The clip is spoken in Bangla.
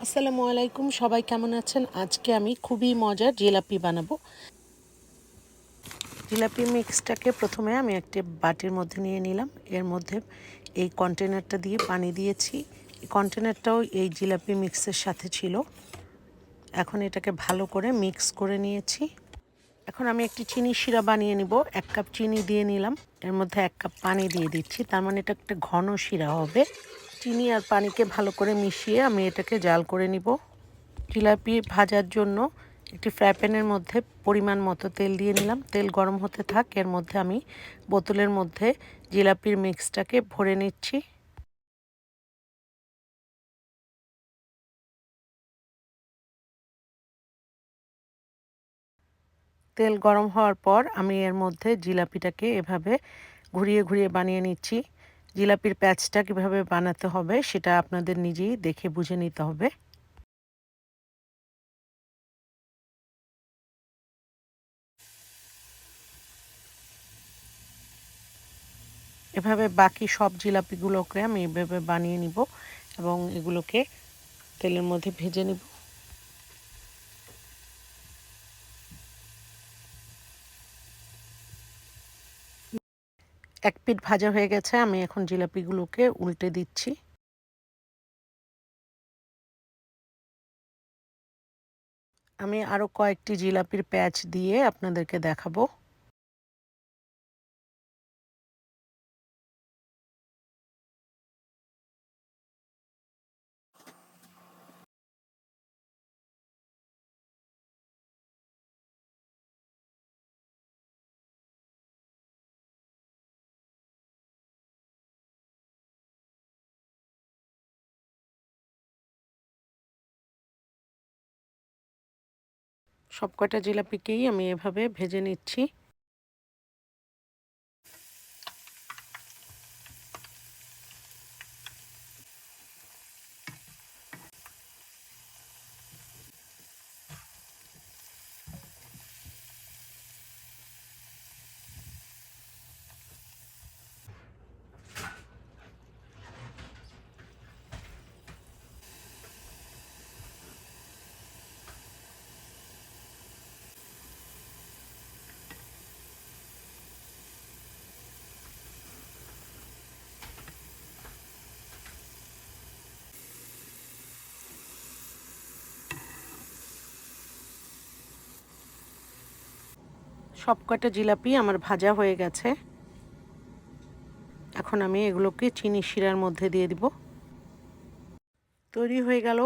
আসসালামু আলাইকুম, সবাই কেমন আছেন? আজকে আমি খুবই মজার জিলাপি বানাবো। জিলাপি মিক্সটাকে প্রথমে আমি একটা বাটির মধ্যে নিয়ে নিলাম। এর মধ্যে এই কন্টেনারটা দিয়ে পানি দিয়েছি। এই কন্টেনারটাও এই জিলাপি মিক্সের সাথে ছিল। এখন এটাকে ভালো করে মিক্স করে নিয়েছি। এখন আমি একটি চিনি শিরা বানিয়ে নিব। 1 কাপ চিনি দিয়ে নিলাম, এর মধ্যে 1 কাপ পানি দিয়ে দিচ্ছি, তার মানে এটা একটা ঘন শিরা হবে। চিনি আর পানিকে ভালো করে মিশিয়ে আমি এটাকে জাল করে নিব। জিলাপি ভাজার জন্য একটি ফ্রাই প্যানের মধ্যে পরিমাণ মতো তেল দিয়ে নিলাম। তেল গরম হতে থাক, এর মধ্যে আমি বোতলের মধ্যে জিলাপির মিক্সটাকে ভরে নিচ্ছি। তেল গরম হওয়ার পর আমি এর মধ্যে জিলাপিটাকে এভাবে ঘুরিয়ে ঘুরিয়ে বানিয়ে নিচ্ছি। জিলাপির প্যাচটা কীভাবে বানাতে হবে সেটা আপনাদের নিজেই দেখে বুঝে নিতে হবে। এভাবে বাকি সব জিলাপিগুলোকে আমি এভাবে বানিয়ে নিব এবং এগুলোকে তেলের মধ্যে ভেজে নিব। এক পিঠ ভাজা হয়ে গেছে, আমি এখন জিলাপিগুলোকে উল্টে দিচ্ছি। আমি আরও কয়েকটি জিলাপির প্যাচ দিয়ে আপনাদেরকে দেখাবো। সবকটা জিলাপিকেই আমি এভাবে ভেজে নিচ্ছি। সবকটা জিলাপি আমার ভাজা হয়ে গেছে। এখন আমি এগুলোকে চিনি শিরার মধ্যে দিয়ে দিব। তৈরি হয়ে গেল